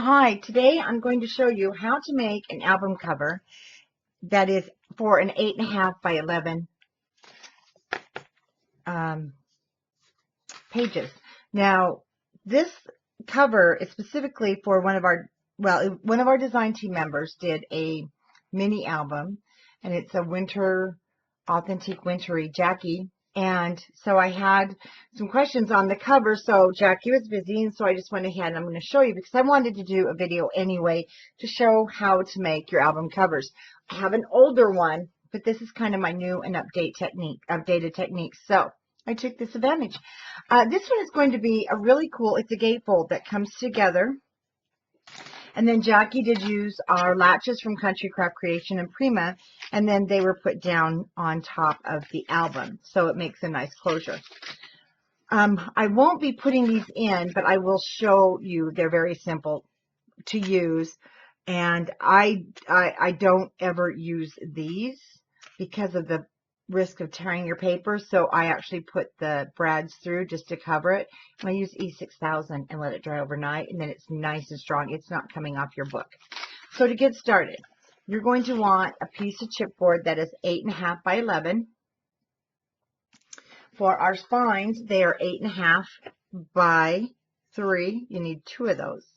Hi, today I'm going to show you how to make an album cover that is for an 8.5 by 11 pages. Now, this cover is specifically for one of our design team members did a mini album, and it's a authentic wintry Jackie. And so I had some questions on the cover, so Jackie was busy, and so I just went ahead and I'm going to show you because I wanted to do a video anyway to show how to make your album covers. I have an older one, but this is kind of my new and updated technique. So I took this advantage. This one is going to be a really cool, it's a gatefold that comes together. And then Jackie did use our latches from Country Craft Creation and Prima, and then they were put down on top of the album, so it makes a nice closure. I won't be putting these in, but I will show you. They're very simple to use, and I don't ever use these because of the risk of tearing your paper, so I actually put the brads through just to cover it. And I use E6000 and let it dry overnight, and then it's nice and strong. It's not coming off your book. So to get started, you're going to want a piece of chipboard that is 8.5 by 11. For our spines, they are 8.5 by 3. You need 2 of those.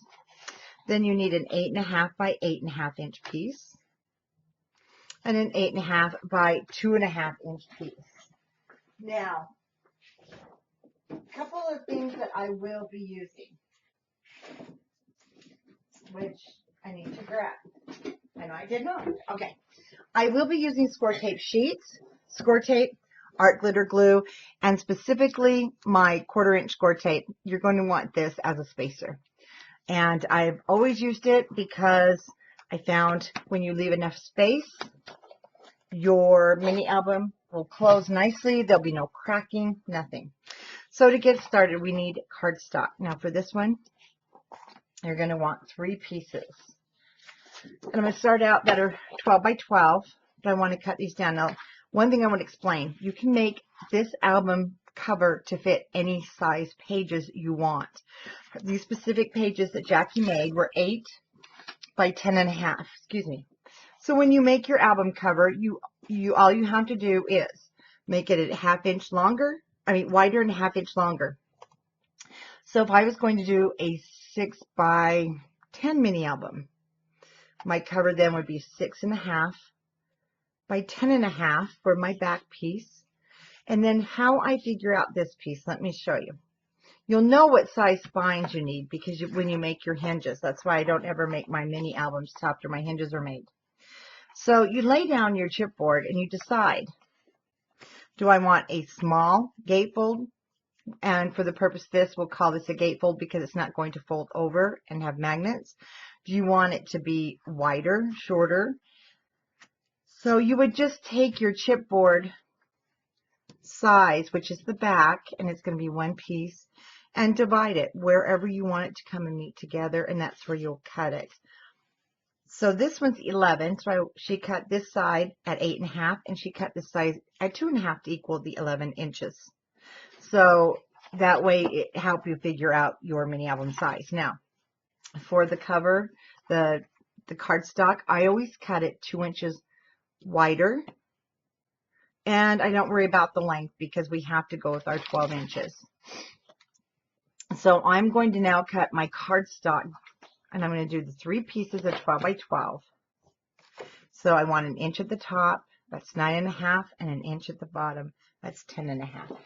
Then you need an 8.5 by 8.5 inch piece, and an 8.5 by 2.5 inch piece. Now, a couple of things that I will be using, which I need to grab, and I did not. Okay, I will be using score tape sheets, score tape, art glitter glue, and specifically my 1/4 inch score tape. You're going to want this as a spacer. And I've always used it because I found when you leave enough space, your mini album will close nicely. There'll be no cracking, nothing. So to get started, we need cardstock. Now for this one, you're going to want 3 pieces. And I'm going to start out that are 12 by 12, but I want to cut these down. Now, one thing I want to explain, you can make this album cover to fit any size pages you want. These specific pages that Jackie made were 8 by 10.5, excuse me. So when you make your album cover, all you have to do is make it a 1/2 inch longer, wider and a 1/2 inch longer. So if I was going to do a 6 by 10 mini album, my cover then would be 6.5 by 10.5 for my back piece. And then how I figure out this piece, let me show you. You'll know what size spines you need because when you make your hinges. That's why I don't ever make my mini albums till after my hinges are made. So you lay down your chipboard and you decide, do I want a small gatefold? And for the purpose of this, we'll call this a gatefold because it's not going to fold over and have magnets. Do you want it to be wider, shorter? So you would just take your chipboard size, which is the back, and it's going to be 1 piece, and divide it wherever you want it to come and meet together, and that's where you'll cut it. So this one's 11, so she cut this side at 8.5, and she cut this side at 2.5 to equal the 11 inches. So that way it helps you figure out your mini album size. Now, for the cover, the cardstock, I always cut it 2 inches wider, and I don't worry about the length because we have to go with our 12 inches. So I'm going to now cut my cardstock, and I'm going to do the 3 pieces of 12 by 12. So I want 1 inch at the top, that's 9.5, and 1 inch at the bottom, that's 10.5.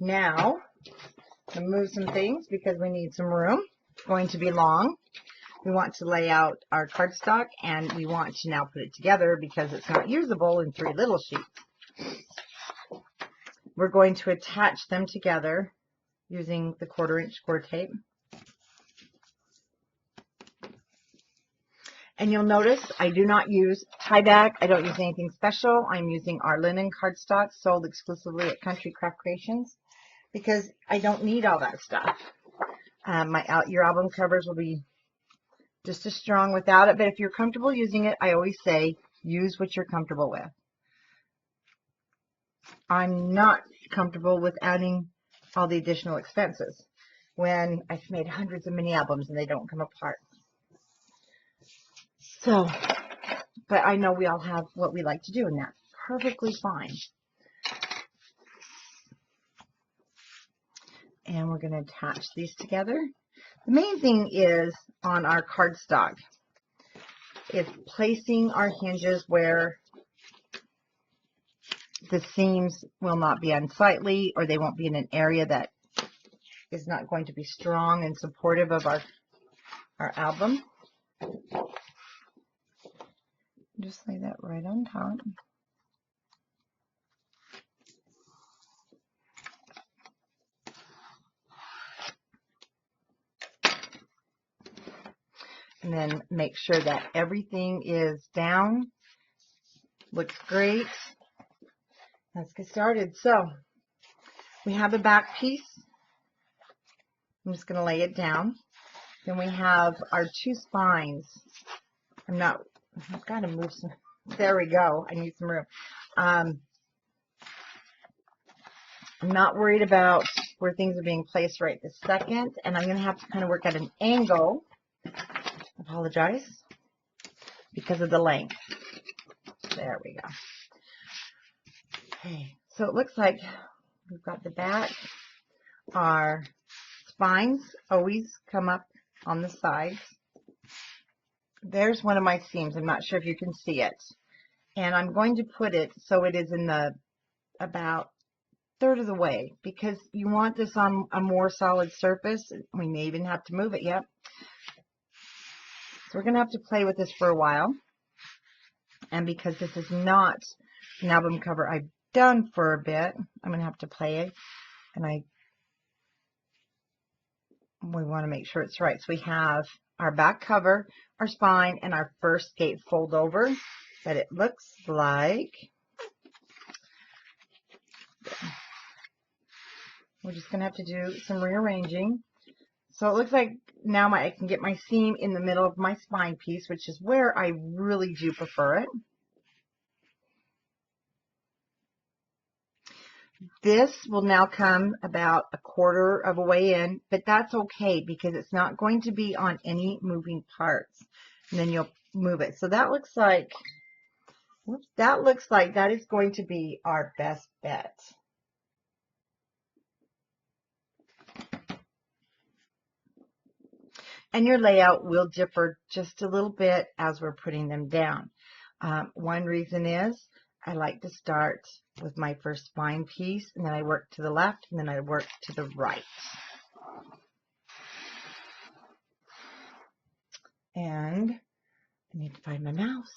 Now, I'm going to move some things because we need some room. It's going to be long. We want to lay out our cardstock, and we want to now put it together because it's not usable in 3 little sheets. We're going to attach them together using the 1/4 inch score tape. And you'll notice I do not use tie back. I don't use anything special. I'm using our linen cardstock sold exclusively at Country Craft Creations because I don't need all that stuff. Your album covers will be just as strong without it. But if you're comfortable using it, I always say use what you're comfortable with. I'm not comfortable with adding all the additional expenses when I've made hundreds of mini albums and they don't come apart. So, but I know we all have what we like to do, and that's perfectly fine. And we're going to attach these together. The main thing is on our cardstock is placing our hinges where the seams will not be unsightly, or they won't be in an area that is not going to be strong and supportive of our album. Just lay that right on top. And then make sure that everything is down. Looks great. Let's get started. So we have a back piece. I'm just going to lay it down. Then we have our two spines. I've got to move some. There we go. I need some room. I'm not worried about where things are being placed right this second. And I'm going to have to kind of work at an angle. Apologize. Because of the length. There we go. Okay. So it looks like we've got the back. Our spines always come up on the sides. There's one of my seams. I'm not sure if you can see it. And I'm going to put it so it is in the about third of the way, because you want this on a more solid surface. We may even have to move it yet. So we're going to have to play with this for a while. And because this is not an album cover I've done for a bit, I'm going to have to play it. And we want to make sure it's right. So we have our back cover, our spine, and our first gatefold over. But it looks like we're just going to have to do some rearranging. So it looks like now I can get my seam in the middle of my spine piece, which is where I really do prefer it. This will now come about a quarter of a way in, but that's okay because it's not going to be on any moving parts. And then you'll move it. So that looks like, that is going to be our best bet. And your layout will differ just a little bit as we're putting them down. One reason is I like to start with my first spine piece, and then I work to the left, and then I work to the right. And I need to find my mouse.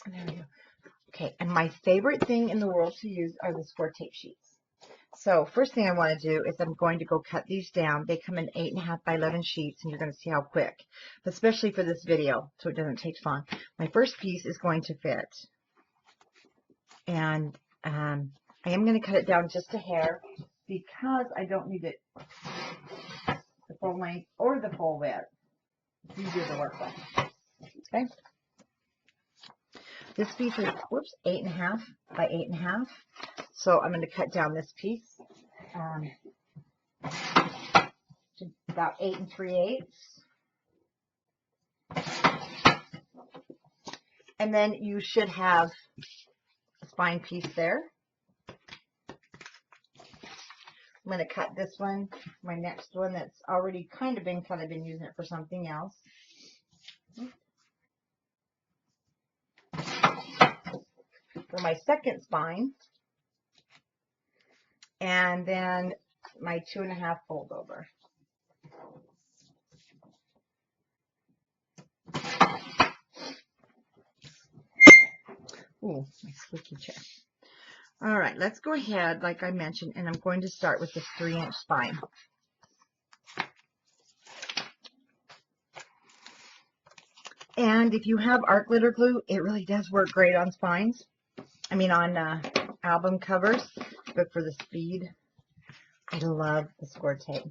There we go. Okay, and my favorite thing in the world to use are the score tape sheets. So first thing I want to do is I'm going to go cut these down. They come in 8.5 by 11 sheets, and you're going to see how quick, especially for this video, so it doesn't take long. My first piece is going to fit. And I am going to cut it down just a hair because I don't need it the full length or the full width. It's easier to work with. Okay. This piece is, 8.5 by 8.5. So I'm going to cut down this piece to about 8 3/8. And then you should have a spine piece there. I'm going to cut this one, my next one that's already kind of been cut. I've been using it for something else. For my second spine. And then my 2.5 fold over. Ooh, my squeaky chair. All right, let's go ahead, like I mentioned, and I'm going to start with this 3-inch spine. And if you have art glitter glue, it really does work great on spines. I mean, on album covers. But for the speed, I love the score tape.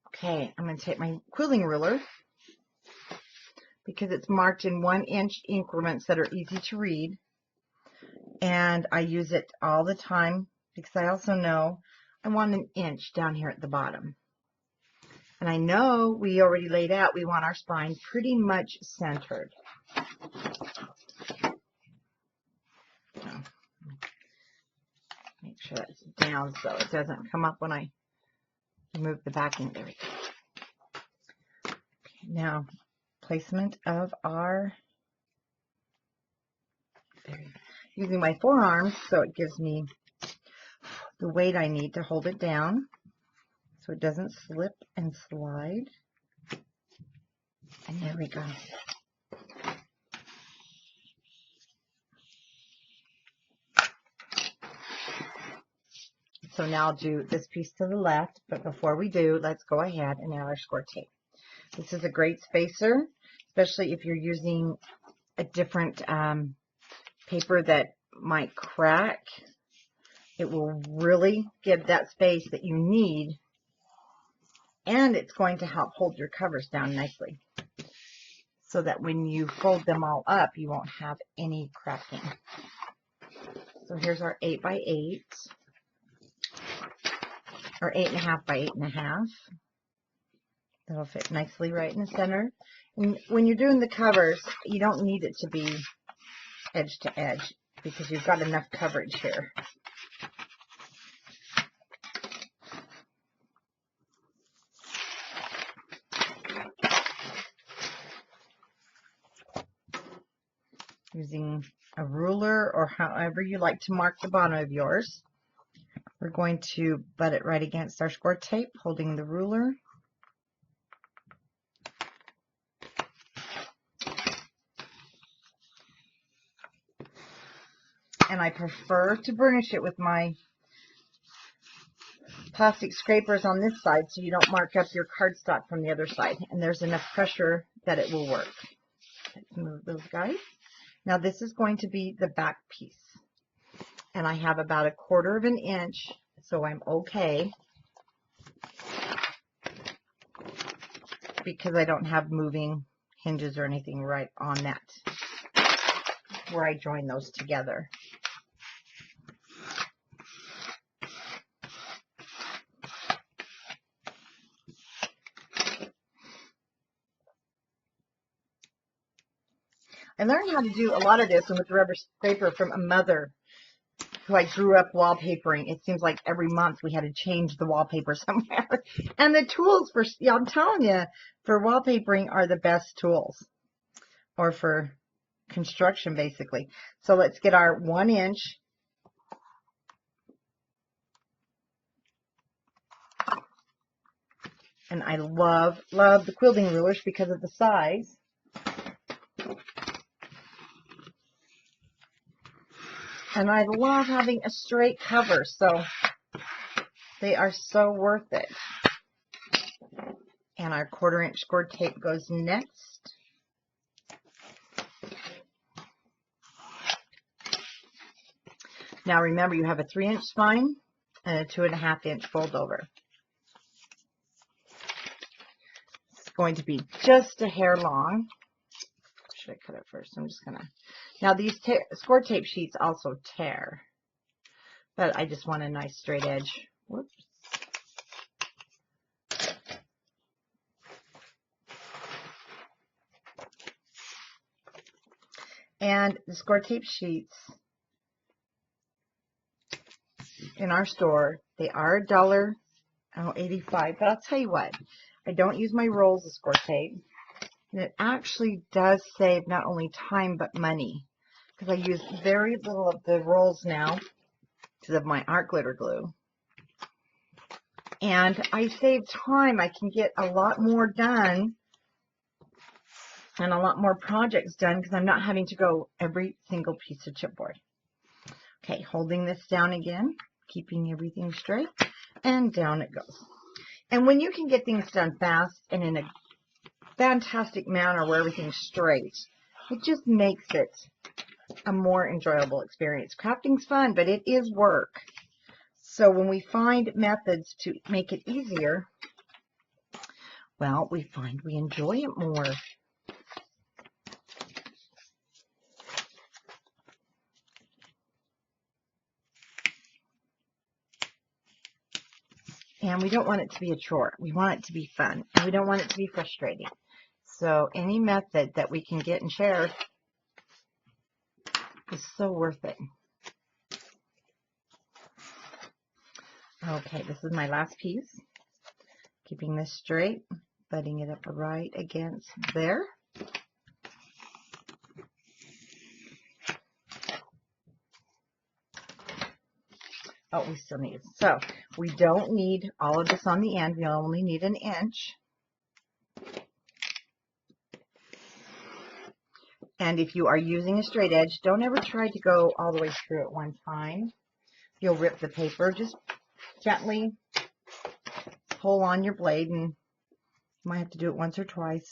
Okay, Okay, I'm going to take my quilting ruler because it's marked in 1-inch increments that are easy to read. And I use it all the time because I also know I want an inch down here at the bottom. And I know we already laid out we want our spine pretty much centered. Make sure that's down so it doesn't come up when I remove the backing. There we go. Okay, now, placement of our, using my forearms so it gives me the weight I need to hold it down so it doesn't slip and slide. And there we go. So now I'll do this piece to the left, but before we do, let's go ahead and add our score tape. This is a great spacer, especially if you're using a different paper that might crack. It will really give that space that you need, and it's going to help hold your covers down nicely so that when you fold them all up, you won't have any cracking. So here's our 8 by 8. Or 8.5 by 8.5. That'll fit nicely right in the center. And when you're doing the covers, you don't need it to be edge to edge because you've got enough coverage here. Using a ruler or however you like to mark the bottom of yours. We're going to butt it right against our score tape, holding the ruler. And I prefer to burnish it with my plastic scrapers on this side so you don't mark up your cardstock from the other side. And there's enough pressure that it will work. Let's move those guys. Now this is going to be the back piece. And I have about 1/4 of an inch, so I'm okay because I don't have moving hinges or anything right on that where I join those together. I learned how to do a lot of this with the rubber scraper from a mother who I grew up wallpapering. It seems like every month we had to change the wallpaper somewhere. And the tools for, yeah, I'm telling you, for wallpapering are the best tools. Or for construction, basically. So let's get our 1 inch. And I love the quilting rulers because of the size. And I love having a straight cover, so they are so worth it. And our 1/4 inch score tape goes next. Now remember, you have a 3-inch spine and a 2.5 inch fold over. It's going to be just a hair long. Should I cut it first? I'm just gonna. Now these score tape sheets also tear, but I just want a nice straight edge. Whoops. And the score tape sheets in our store, they are $1.85, but I'll tell you what, I don't use my rolls of score tape, and it actually does save not only time but money, because I use very little of the rolls now because of my art glitter glue, and I save time. I can get a lot more done and a lot more projects done because I'm not having to go every single piece of chipboard. Okay, holding this down again, keeping everything straight, and down it goes. And when you can get things done fast and in a fantastic manner where everything's straight, it just makes it a more enjoyable experience. Crafting's fun, but it is work. So when we find methods to make it easier, well, we find we enjoy it more. And we don't want it to be a chore. We want it to be fun. And we don't want it to be frustrating. So any method that we can get and share is so worth it. Okay, this is my last piece. Keeping this straight, butting it up right against there. Oh, we still need it. So we don't need all of this on the end. We only need an inch. And if you are using a straight edge, don't ever try to go all the way through at one time. You'll rip the paper. Just gently pull on your blade, and you might have to do it once or twice.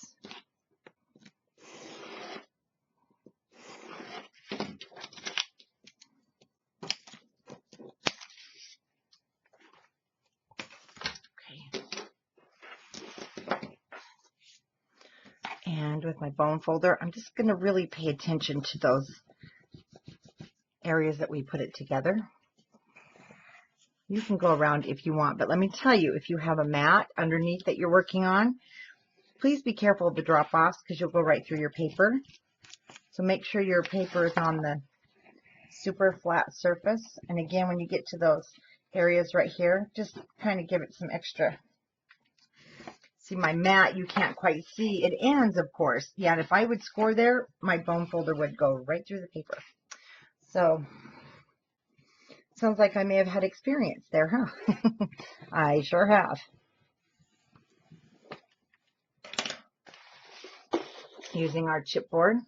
Okay. And with my bone folder, I'm just going to really pay attention to those areas that we put it together. You can go around if you want, but let me tell you, if you have a mat underneath that you're working on, please be careful of the drop-offs because you'll go right through your paper. So make sure your paper is on the super flat surface. And again, when you get to those areas right here, just kind of give it some extra. See, my mat, you can't quite see. It ends, of course. Yeah, and if I would score there, my bone folder would go right through the paper. So sounds like I may have had experience there, huh? I sure have. Using our chipboard.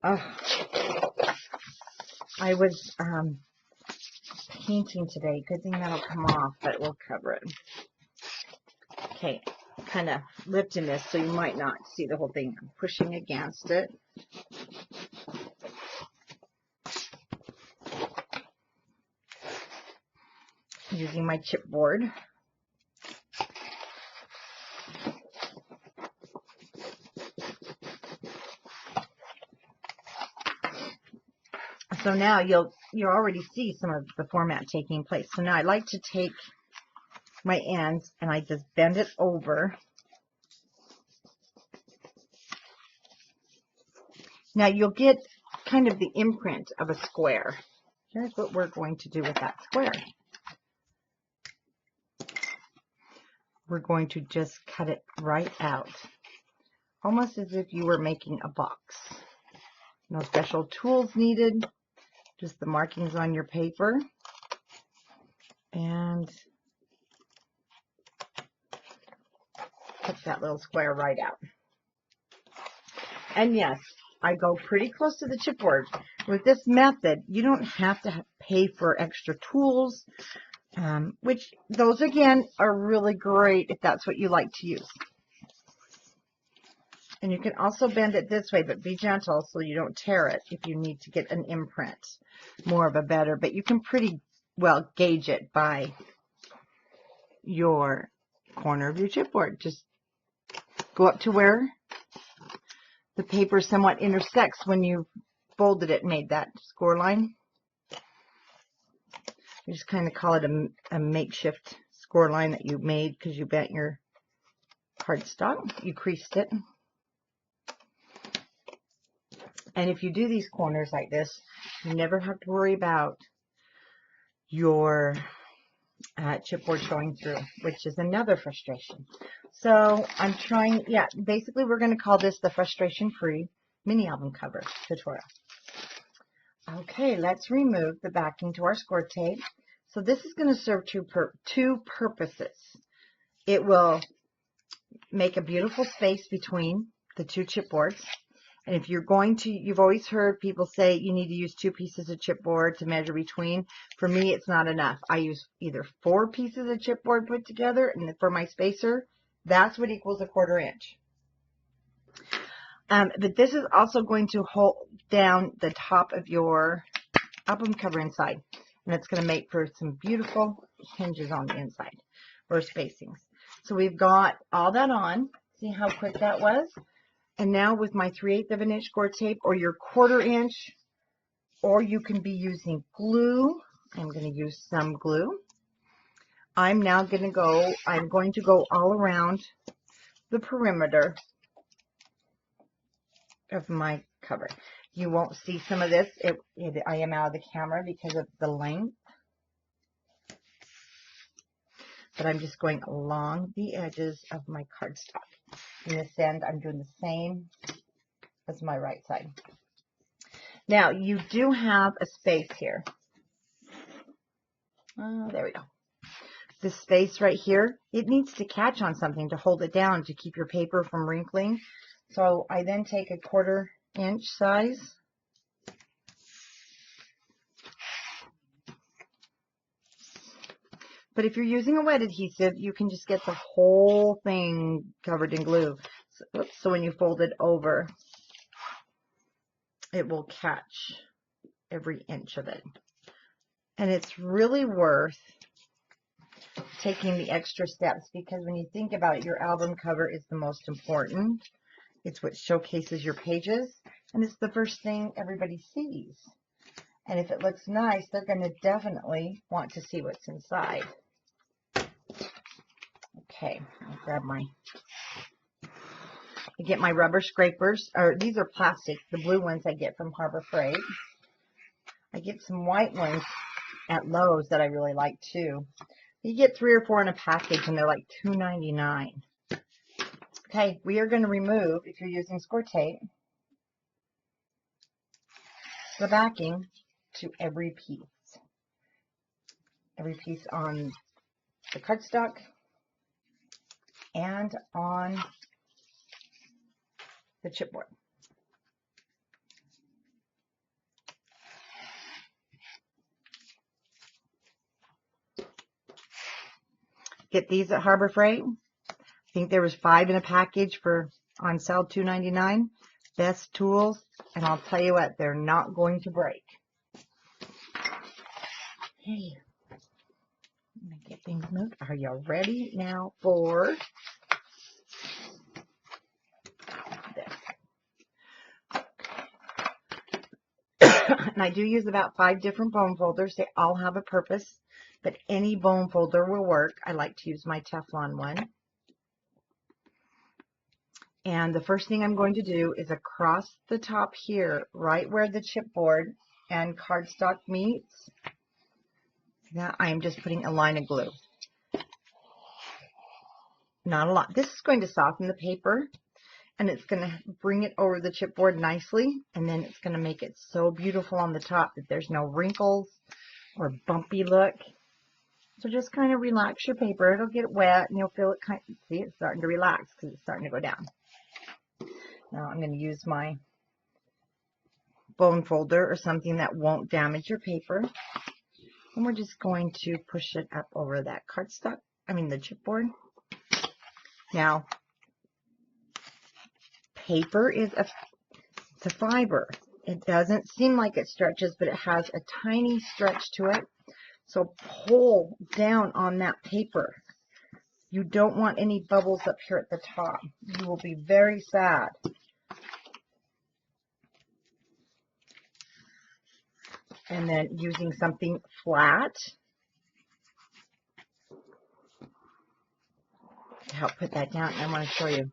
Oh, I was painting today. Good thing that'll come off, but we'll cover it. Okay, kind of lifting this so you might not see the whole thing. I'm pushing against it. Using my chipboard. So now you'll already see some of the format taking place. So now I like to take my ends and I just bend it over. Now you'll get kind of the imprint of a square. Here's what we're going to do with that square. We're going to just cut it right out, almost as if you were making a box. No special tools needed, just the markings on your paper. And cut that little square right out. And yes, I go pretty close to the chipboard. With this method, you don't have to pay for extra tools, which those again are really great if that's what you like to use. And you can also bend it this way, but be gentle so you don't tear it if you need to get an imprint, more of a better. But you can pretty well gauge it by your corner of your chipboard. Just go up to where the paper somewhat intersects when you folded it and made that score line. You just kind of call it a makeshift score line that you made because you bent your cardstock. You creased it. And if you do these corners like this, you never have to worry about your chipboard showing through, which is another frustration. So I'm trying, yeah, basically we're going to call this the frustration-free mini album cover tutorial. Okay, let's remove the backing to our score tape. So this is going to serve two purposes. It will make a beautiful space between the two chipboards. And if you're going to, you've always heard people say you need to use 2 pieces of chipboard to measure between. For me, it's not enough. I use either 4 pieces of chipboard put together, and for my spacer, that's what equals 1/4 inch. But this is also going to hold down the top of your album cover inside. And it's going to make for some beautiful hinges on the inside, or spacings. So we've got all that on. See how quick that was? And now with my 3/8 of an inch score tape or your 1/4 inch, or you can be using glue. I'm going to use some glue. I'm going to go all around the perimeter of my cover. You won't see some of this. I am out of the camera because of the length. But I'm just going along the edges of my cardstock. In this end, I'm doing the same as my right side. Now, you do have a space here. There we go. This space right here, it needs to catch on something to hold it down to keep your paper from wrinkling. So I then take a 1/4 inch size. But if you're using a wet adhesive, you can just get the whole thing covered in glue. So when you fold it over, it will catch every inch of it. And it's really worth taking the extra steps, because when you think about it, your album cover is the most important. It's what showcases your pages, and it's the first thing everybody sees. And if it looks nice, they're going to definitely want to see what's inside. Okay, I get my rubber scrapers, or these are plastic. The blue ones I get from Harbor Freight. I get some white ones at Lowe's that I really like too. You get 3 or 4 in a package, and they're like $2.99. Okay, we are going to remove, if you're using score tape, the backing to every piece. Every piece on the cardstock and on the chipboard. Get these at Harbor Freight. I think there was 5 in a package for on sale $2.99. Best tools, and I'll tell you what, they're not going to break. Hey, I'm gonna get things moved. Are you ready now for this? And I do use about 5 different bone folders. They all have a purpose, but any bone folder will work. I like to use my Teflon one. And the first thing I'm going to do is across the top here, right where the chipboard and cardstock meets, now I am just putting a line of glue. Not a lot. This is going to soften the paper, and it's going to bring it over the chipboard nicely, and then it's going to make it so beautiful on the top that there's no wrinkles or bumpy look. So just kind of relax your paper. It'll get wet, and you'll feel it kind of, see, it's starting to relax because it's starting to go down. Now I'm going to use my bone folder or something that won't damage your paper. And we're just going to push it up over that cardstock, the chipboard. Now, paper is a fiber. It doesn't seem like it stretches, but it has a tiny stretch to it. So pull down on that paper. You don't want any bubbles up here at the top. You will be very sad. And then using something flat to help put that down. I want to show you.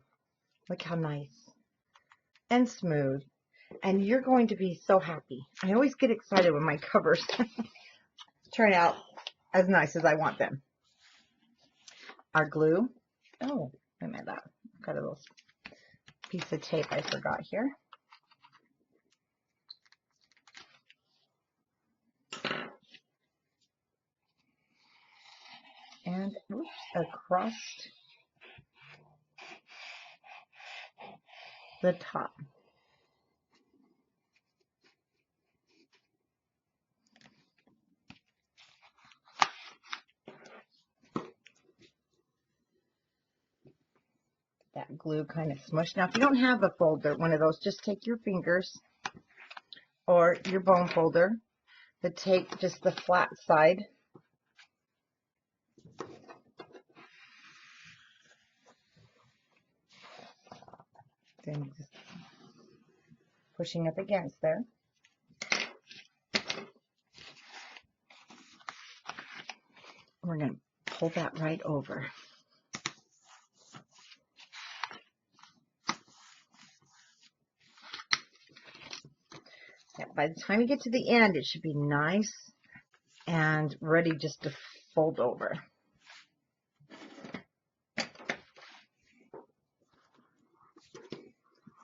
Look how nice and smooth. And you're going to be so happy. I always get excited when my covers turn out as nice as I want them. Our glue. Oh, wait a minute. I've got a little piece of tape I forgot here. And oops, across the top. That glue kind of smushed. Now, if you don't have a folder, one of those, just take your fingers or your bone folder, but take just the flat side Then just pushing up against there. We're going to pull that right over. Now, by the time you get to the end, it should be nice and ready just to fold over.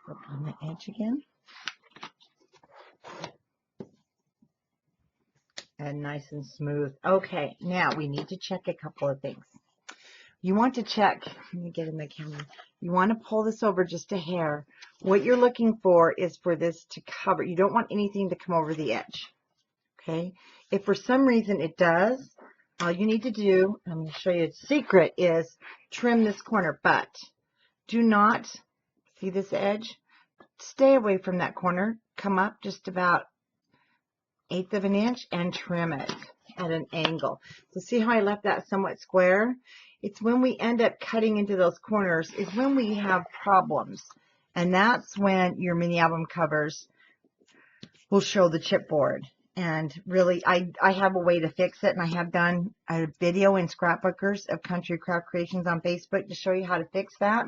Flip on the edge again. And nice and smooth. Okay, now we need to check a couple of things. You want to check, let me get in the camera. You want to pull this over just a hair. What you're looking for is for this to cover. You don't want anything to come over the edge. Okay? If for some reason it does, all you need to do, I'm going to show you a secret, is trim this corner. But do not, see this edge? Stay away from that corner. Come up just about 1/8 of an inch and trim it at an angle. So see how I left that somewhat square? It's when we end up cutting into those corners is when we have problems. And that's when your mini album covers will show the chipboard. And really, I have a way to fix it, and I have done a video in Scrapbookers of Country Craft Creations on Facebook to show you how to fix that.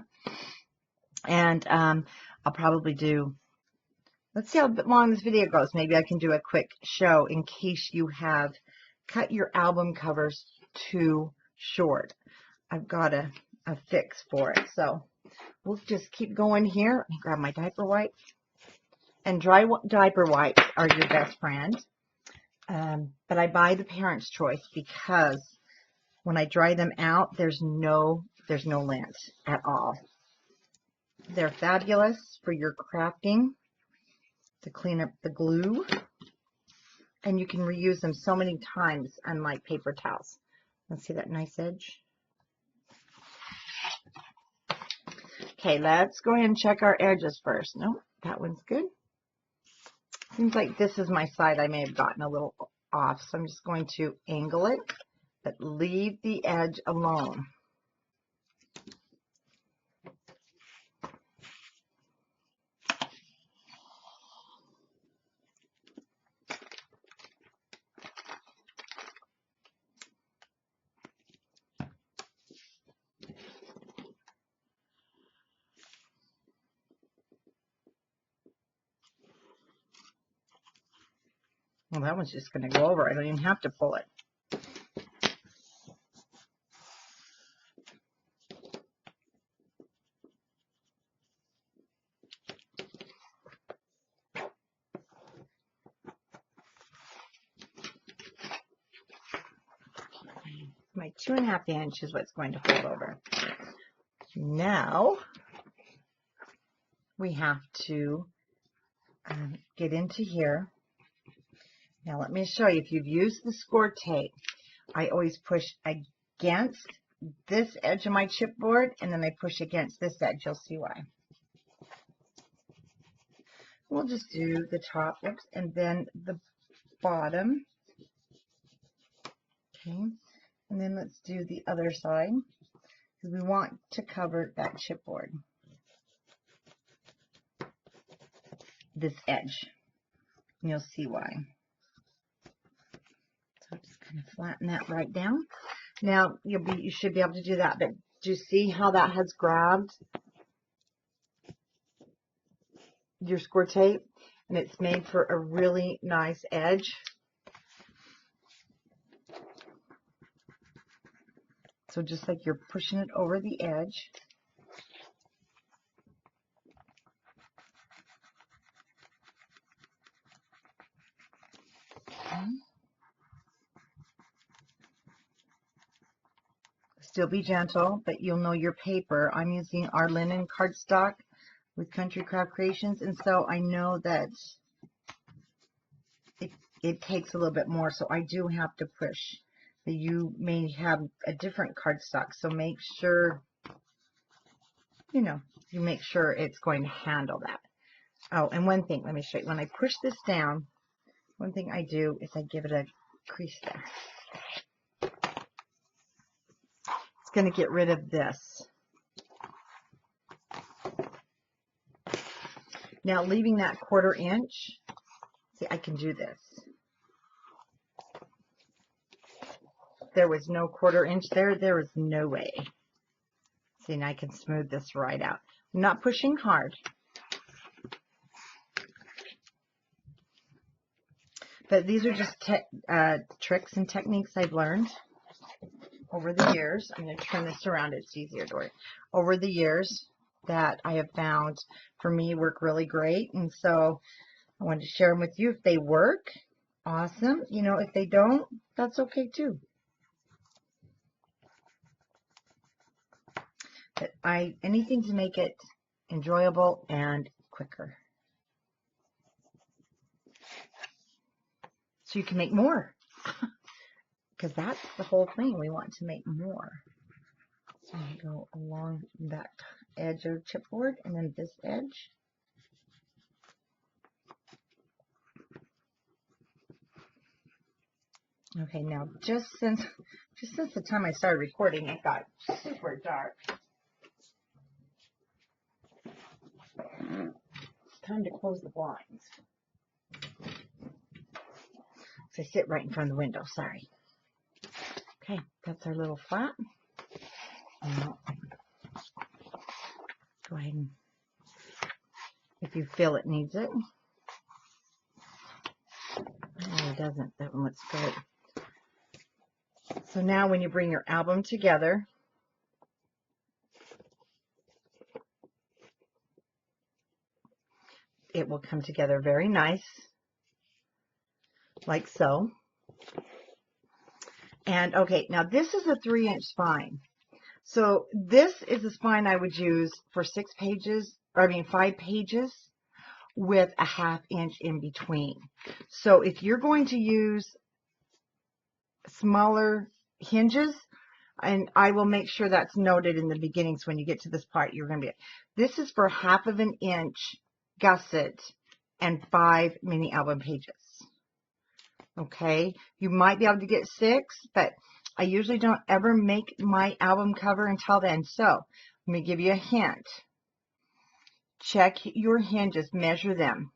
And I'll probably do, let's see how long this video goes. Maybe I can do a quick show in case you have cut your album covers too short. I've got a fix for it. So we'll just keep going here. Let me grab my diaper wipe. And dry diaper wipes are your best friend. But I buy the Parents' Choice because when I dry them out, there's no lint at all. They're fabulous for your crafting to clean up the glue. And you can reuse them so many times, unlike paper towels. Let's see that nice edge. Okay, let's go ahead and check our edges first. Nope, that one's good. Seems like this is my side I may have gotten a little off, so I'm just going to angle it, but leave the edge alone. Well, that one's just going to go over. I don't even have to pull it. My 2.5 inch is what's going to fold over. Now we have to get into here. Now let me show you. If you've used the score tape, I always push against this edge of my chipboard, and then I push against this edge. You'll see why. We'll just do the top, oops, and then the bottom. Okay, and then let's do the other side, because we want to cover that chipboard. This edge, and you'll see why. So just kind of flatten that right down. Now you should be able to do that, but do you see how that has grabbed your score tape, and it's made for a really nice edge? So just like you're pushing it over the edge. Okay. Still be gentle, but you'll know your paper. I'm using our linen cardstock with Country Craft Creations, and so I know that it takes a little bit more, so I do have to push. You may have a different cardstock, so make sure, you make sure it's going to handle that. Oh, and one thing, let me show you. When I push this down, one thing I do is I give it a crease there. It's going to get rid of this. Now leaving that 1/4 inch, see, I can do this. There was no 1/4 inch there. There was no way. See, and I can smooth this right out. I'm not pushing hard. But these are just tricks and techniques I've learned over the years. I'm going to turn this around. It's easier to work. Over the years that I have found for me work really great. And so I wanted to share them with you. If they work, awesome. You know, if they don't, that's okay too. But anything to make it enjoyable and quicker. So you can make more. Because that's the whole thing. We want to make more. So I go along that edge of chipboard and then this edge. Okay, now just since the time I started recording, it got super dark. It's time to close the blinds. So I sit right in front of the window, sorry. Okay, that's our little flap. Now, go ahead and, if you feel it needs it. No, it doesn't. That one looks great. So now when you bring your album together, it will come together very nice, like so. And okay, now this is a 3-inch spine. So this is the spine I would use for 5 pages with a 1/2 inch in between. So if you're going to use smaller hinges, and I will make sure that's noted in the beginning, so when you get to this part, you're going to be, this is for 1/2 inch gusset and 5 mini album pages. Okay, you might be able to get 6, but I usually don't ever make my album cover until then. So let me give you a hint. Check your hinges, measure them.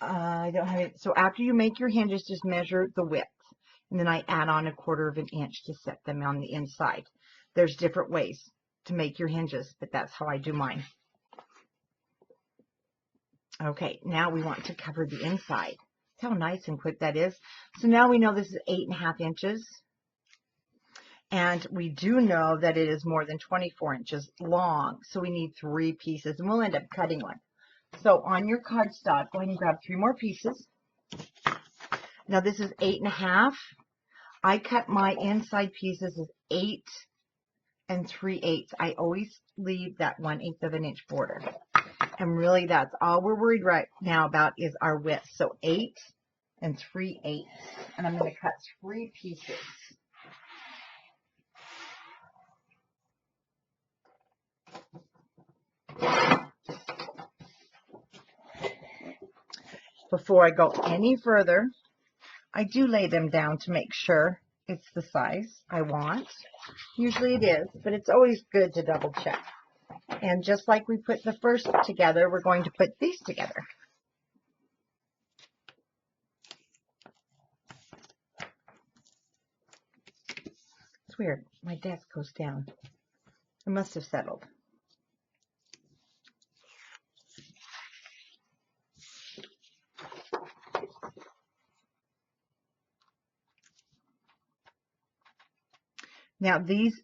I don't have it. So after you make your hinges, just measure the width. And then I add on a 1/4 inch to set them on the inside. There's different ways to make your hinges, but that's how I do mine. Okay, now we want to cover the inside. How nice and quick that is. So now we know this is 8.5 inches. And we do know that it is more than 24 inches long. So we need 3 pieces, and we'll end up cutting one. So on your cardstock, go ahead and grab 3 more pieces. Now this is 8.5. I cut my inside pieces as 8 3/8. I always leave that 1/8 of an inch border. And really that's all we're worried right now about is our width. So 8 3/8. And I'm going to cut 3 pieces. Before I go any further, I do lay them down to make sure it's the size I want. Usually it is, but it's always good to double check. And just like we put the first together, we're going to put these together. It's weird. My desk goes down. It must have settled. Now these,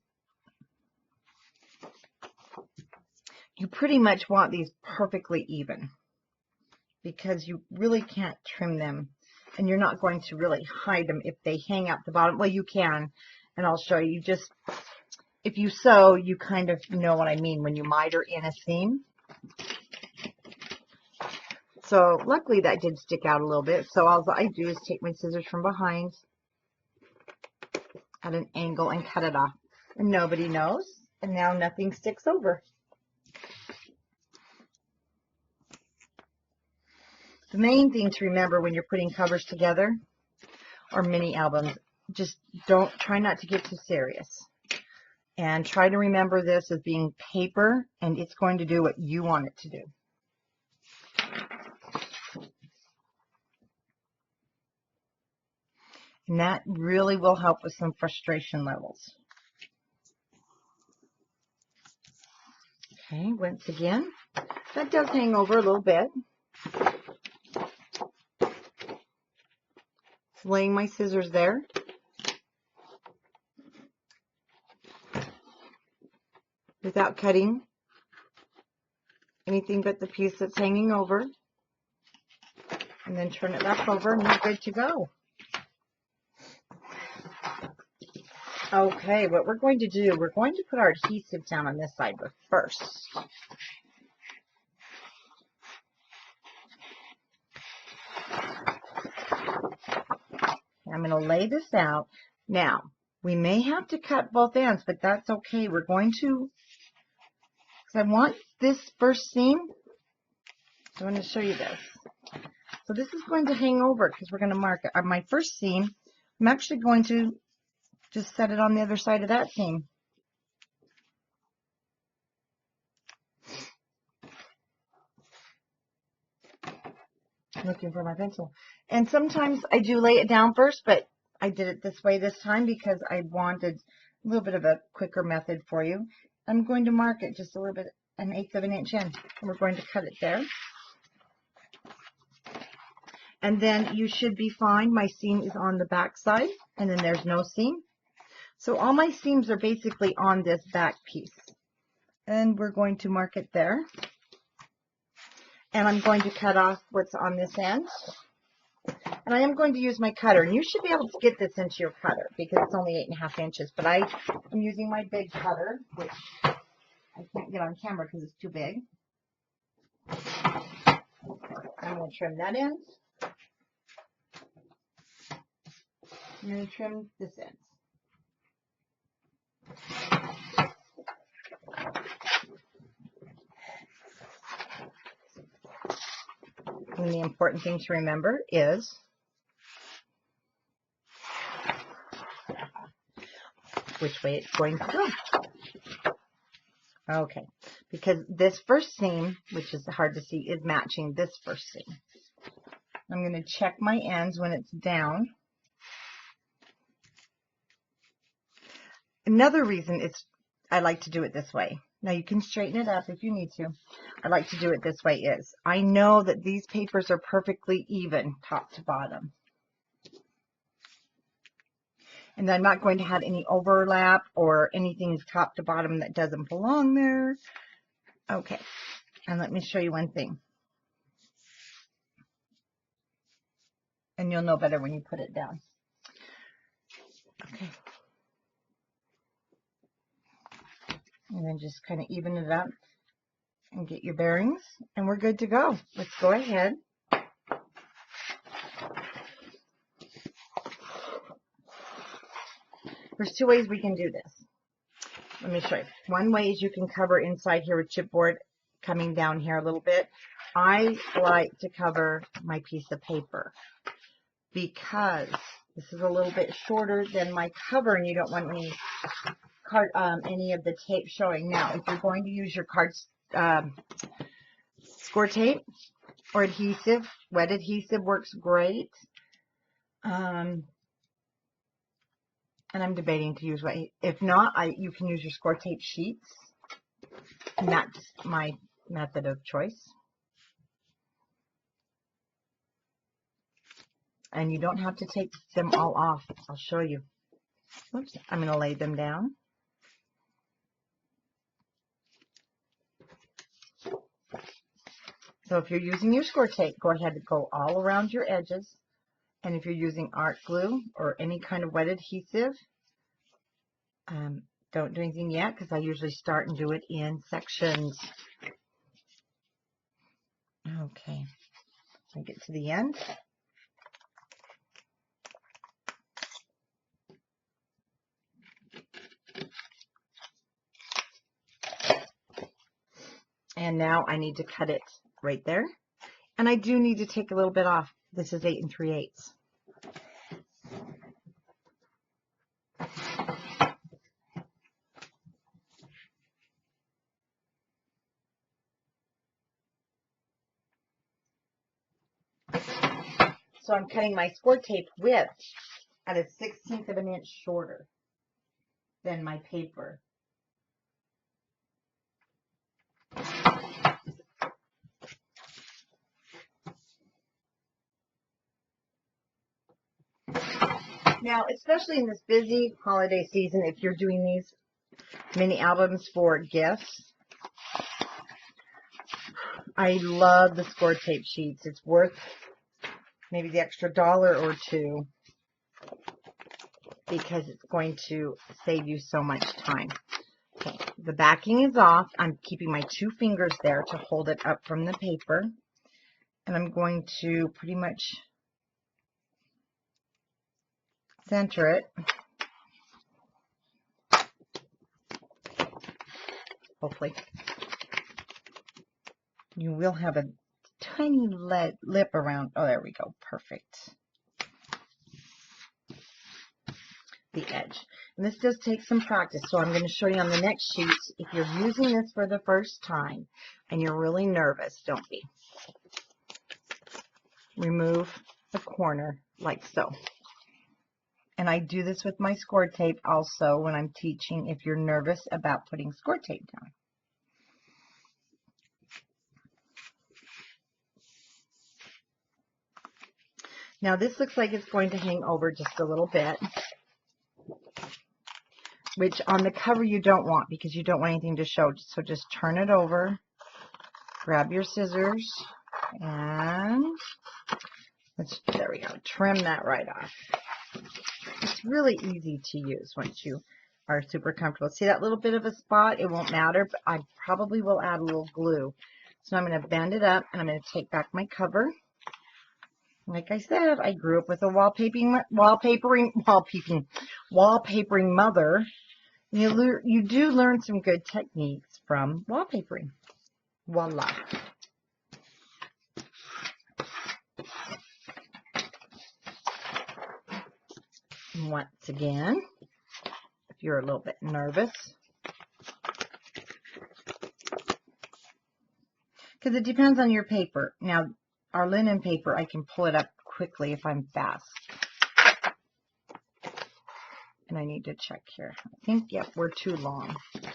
you pretty much want these perfectly even because you really can't trim them, and you're not going to really hide them if they hang out the bottom. Well, you can, and I'll show you. Just if you sew, you kind of know what I mean when you miter in a seam. So luckily that did stick out a little bit. So all I do is take my scissors from behind at an angle and cut it off. And nobody knows. And now nothing sticks over. The main thing to remember when you're putting covers together or mini albums, just try not to get too serious. And try to remember this as being paper, and it's going to do what you want it to do. And that really will help with some frustration levels. Okay, once again, that does hang over a little bit. Just laying my scissors there. Without cutting anything but the piece that's hanging over. And then turn it back over and you're good to go. Okay, what we're going to do, we're going to put our adhesive down on this side first. I'm going to lay this out. Now, we may have to cut both ends, but that's okay. We're going to, because I want this first seam, so I'm going to show you this. So this is going to hang over because we're going to mark it. My first seam, I'm actually going to just set it on the other side of that seam. Looking for my pencil. And sometimes I do lay it down first, but I did it this way this time because I wanted a little bit of a quicker method for you. I'm going to mark it just a little bit, 1/8 of an inch in, and we're going to cut it there. And then you should be fine. My seam is on the back side, and then there's no seam. So all my seams are basically on this back piece. And we're going to mark it there. And I'm going to cut off what's on this end. And I am going to use my cutter. And you should be able to get this into your cutter because it's only 8.5 inches. But I am using my big cutter, which I can't get on camera because it's too big. I'm going to trim that end. I'm going to trim this end. And the important thing to remember is which way it's going to go. Okay, because this first seam, which is hard to see, is matching this first seam. I'm going to check my ends when it's down. Another reason I like to do it this way. Now you can straighten it up if you need to. I like to do it this way is I know that these papers are perfectly even top to bottom. And I'm not going to have any overlap or anything top to bottom that doesn't belong there. Okay, and let me show you one thing. And you'll know better when you put it down. Okay. And then just kind of even it up and get your bearings, and we're good to go. Let's go ahead. There's two ways we can do this. Let me show you. One way is you can cover inside here with chipboard coming down here a little bit. I like to cover my piece of paper because this is a little bit shorter than my cover and you don't want any of the tape showing. Now, if you're going to use your score tape or adhesive, wet adhesive works great. And I'm debating to use what. If not, you can use your score tape sheets. And that's my method of choice. And you don't have to take them all off. I'll show you. Oops, I'm going to lay them down. So if you're using your score tape, go ahead and go all around your edges. And if you're using art glue or any kind of wet adhesive, don't do anything yet because I usually start and do it in sections. Okay, so I get to the end. And now I need to cut it right there. And I do need to take a little bit off. This is 8 3/8. So I'm cutting my score tape width at a 1/16 of an inch shorter than my paper. Now, especially in this busy holiday season, if you're doing these mini albums for gifts, I love the score tape sheets. It's worth maybe the extra $1 or $2 because it's going to save you so much time. Okay, the backing is off. I'm keeping my 2 fingers there to hold it up from the paper. And I'm going to pretty much center it. Hopefully. You will have a tiny lip around. Oh, there we go. Perfect. The edge. And this does take some practice, so I'm going to show you on the next sheet. If you're using this for the first time and you're really nervous, don't be. Remove the corner like so. And I do this with my score tape also when I'm teaching if you're nervous about putting score tape down. Now this looks like it's going to hang over just a little bit, which on the cover you don't want because you don't want anything to show. So just turn it over, grab your scissors, and there we go, trim that right off. It's really easy to use once you are super comfortable. See that little bit of a spot? It won't matter, but I probably will add a little glue. So I'm going to bend it up, and I'm going to take back my cover. Like I said, I grew up with a wallpapering mother. You do learn some good techniques from wallpapering. Voila. And once again, if you're a little bit nervous, because it depends on your paper. Now, our linen paper, I can pull it up quickly if I'm fast. And I need to check here. I think, yep, we're too long. Okay.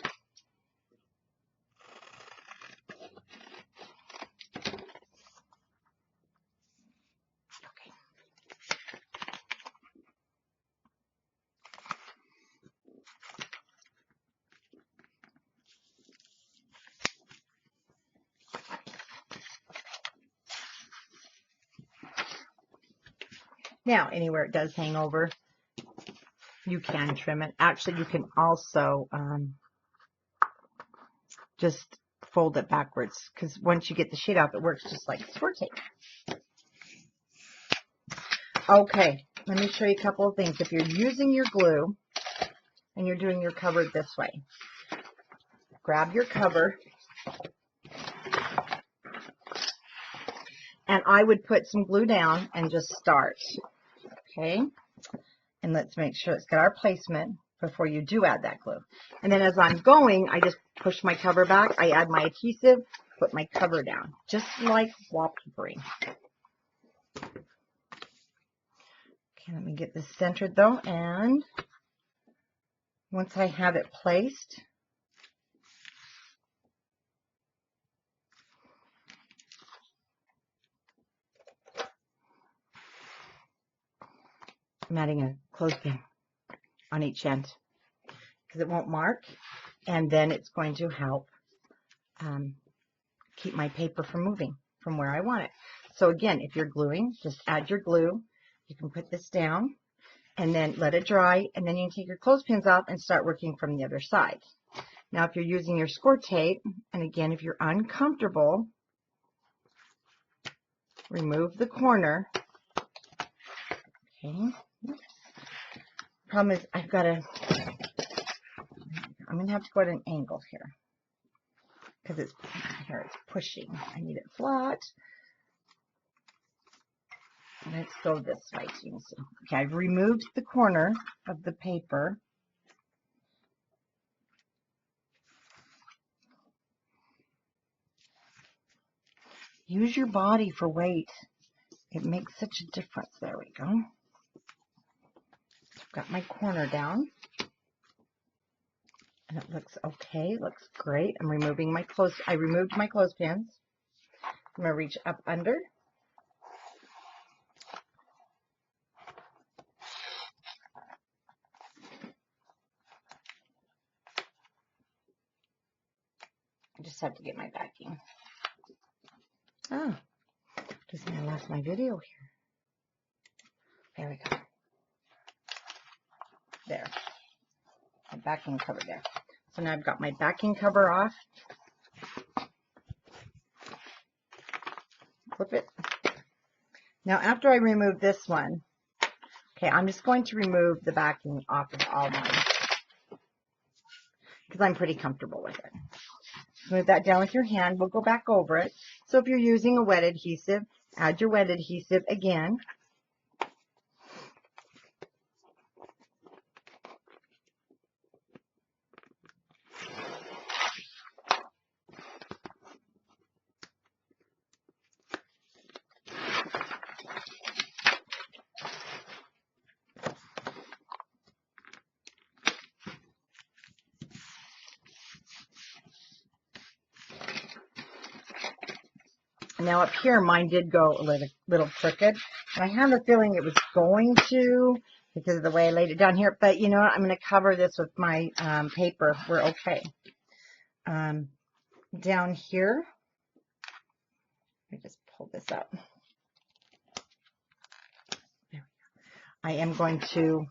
Now, anywhere it does hang over, you can trim it. Actually, you can also just fold it backwards, because once you get the sheet off, it works just like score tape. Okay, let me show you a couple of things. If you're using your glue and you're doing your cover this way, grab your cover, and I would put some glue down and just start. Okay, and let's make sure it's got our placement before you do add that glue. And then as I'm going, I just push my cover back, I add my adhesive, put my cover down, just like wallpapering. Okay, let me get this centered though, and once I have it placed, I'm adding a clothespin on each end because it won't mark, and then it's going to help keep my paper from moving from where I want it. So again, if you're gluing, just add your glue. You can put this down and then let it dry, and then you can take your clothespins off and start working from the other side. Now if you're using your score tape, and again if you're uncomfortable, remove the corner. Okay. Problem is I'm going to have to go at an angle here because it's pushing. I need it flat. Let's go this way so you can see. Okay, I've removed the corner of the paper. Use your body for weight. It makes such a difference. There we go. got my corner down. And it looks okay, looks great. I'm removing my I removed my clothespins. I'm going to reach up under. I just have to get my backing. Oh, just going to lost my video here. There we go. There. My backing cover there. So now I've got my backing cover off. Flip it. Now after I remove this one, okay, I'm just going to remove the backing off of all mine because I'm pretty comfortable with it. Smooth that down with your hand. We'll go back over it. So if you're using a wet adhesive, add your wet adhesive again. Now up here, mine did go a little crooked. And I have a feeling it was going to because of the way I laid it down here. But you know what? I'm going to cover this with my paper. We're okay. Down here, let me just pull this up. There we go. I am going to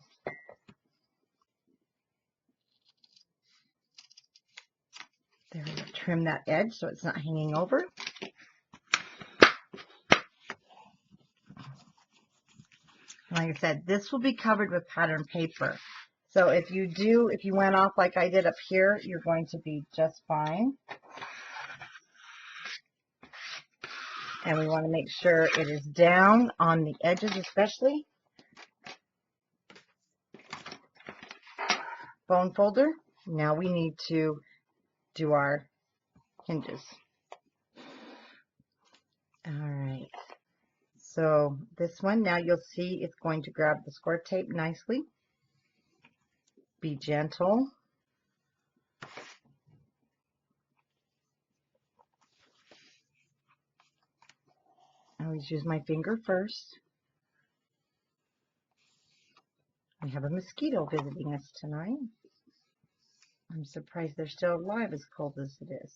trim that edge so it's not hanging over. Like I said, this will be covered with pattern paper. So if you went off like I did up here, you're going to be just fine. And we want to make sure it is down on the edges especially. Bone folder. Now we need to do our hinges. All right. So this one, now you'll see it's going to grab the score tape nicely. Be gentle. I always use my finger first. We have a mosquito visiting us tonight. I'm surprised they're still alive as cold as it is.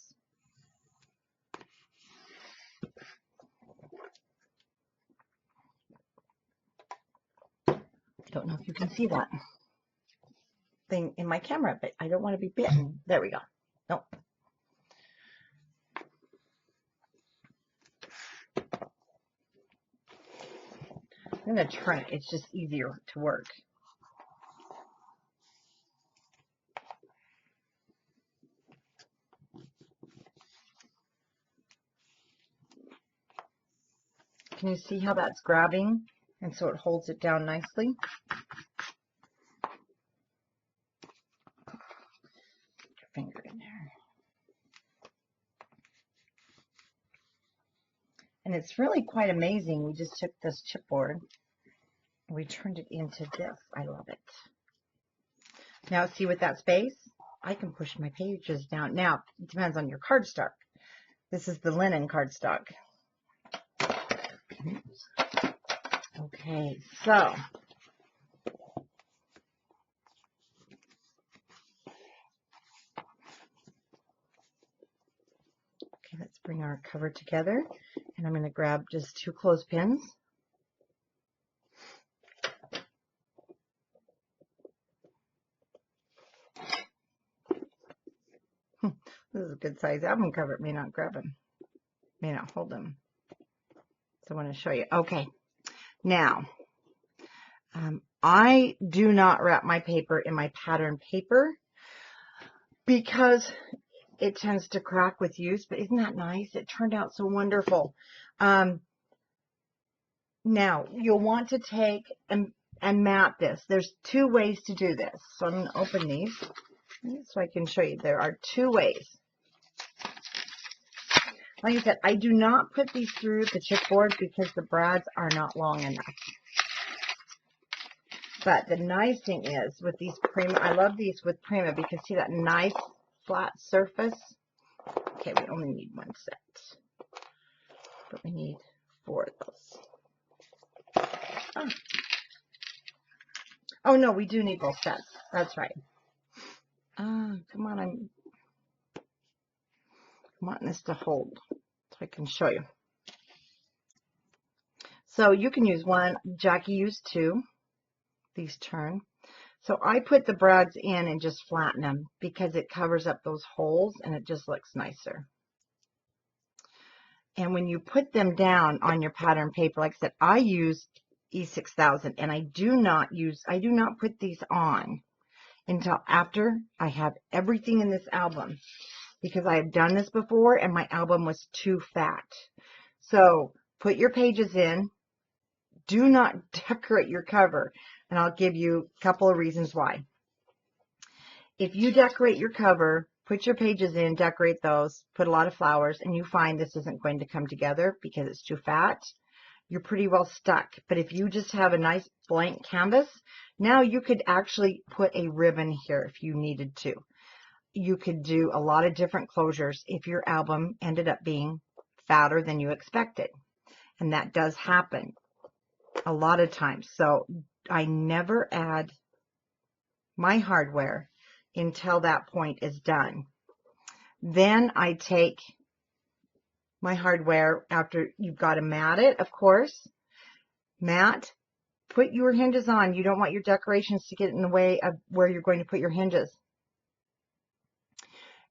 Don't know if you can see that thing in my camera, but I don't want to be bitten. There we go. Nope. I'm going to turn it. It's just easier to work. Can you see how that's grabbing? And so it holds it down nicely. Put your finger in there. And it's really quite amazing. We just took this chipboard and we turned it into this. I love it. Now see with that space, I can push my pages down. Now, it depends on your cardstock. This is the linen cardstock. Okay, so okay, let's bring our cover together, and I'm going to grab just 2 clothespins. This is a good size album cover. It may not grab them, may not hold them. So I want to show you. Okay, now I do not wrap my paper in my pattern paper because it tends to crack with use, but isn't that nice? It turned out so wonderful. Now, you'll want to take and mat this. There's 2 ways to do this. So I'm going to open these so I can show you. There are 2 ways. Like I said, I do not put these through the chipboard because the brads are not long enough. But the nice thing is with these Prima, I love these with Prima because see that nice flat surface? Okay, we only need one set, but we need 4 of those. Oh no, we do need both sets. That's right. Come on, I'm wanting this to hold so I can show you. So you can use one. Jackie used 2. These turn. So I put the brads in and just flatten them because it covers up those holes and it just looks nicer. And when you put them down on your pattern paper, like I said, I use E6000 and I do not put these on until after I have everything in this album because I have done this before and my album was too fat. So put your pages in. Do not decorate your cover. And I'll give you a couple of reasons why. If you decorate your cover, put your pages in, decorate those, put a lot of flowers, and you find this isn't going to come together because it's too fat, you're pretty well stuck. But if you just have a nice blank canvas, now you could actually put a ribbon here if you needed to. You could do a lot of different closures if your album ended up being fatter than you expected. And that does happen a lot of times. So I never add my hardware until that point is done. Then I take my hardware after you've got to mat it, of course. Mat, put your hinges on. You don't want your decorations to get in the way of where you're going to put your hinges.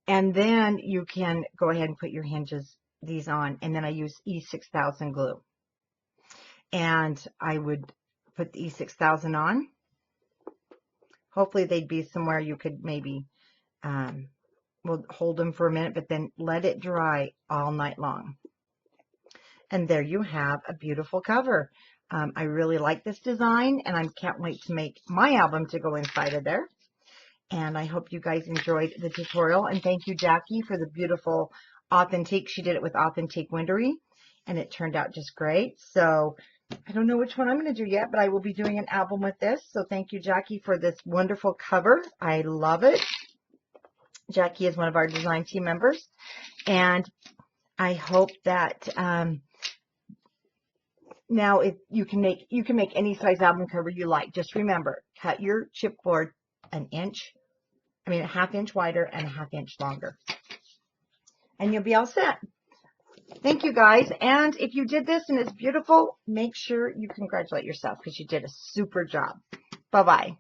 And then you can go ahead and put your hinges, these on. And then I use E6000 glue. And I would put the E6000 on. Hopefully they'd be somewhere you could maybe we'll hold them for a minute, but then let it dry all night long. And there you have a beautiful cover. I really like this design, and I can't wait to make my album to go inside of there. And I hope you guys enjoyed the tutorial. And thank you, Jackie, for the beautiful Authentique. She did it with Authentique Wintery, and it turned out just great. So I don't know which one I'm going to do yet, but I will be doing an album with this. So thank you, Jackie, for this wonderful cover. I love it. Jackie is one of our design team members, and I hope that now if you can make any size album cover you like. Just remember, cut your chipboard a half inch wider and a half inch longer, and you'll be all set. Thank you, guys. And if you did this and it's beautiful, make sure you congratulate yourself because you did a super job. Bye-bye.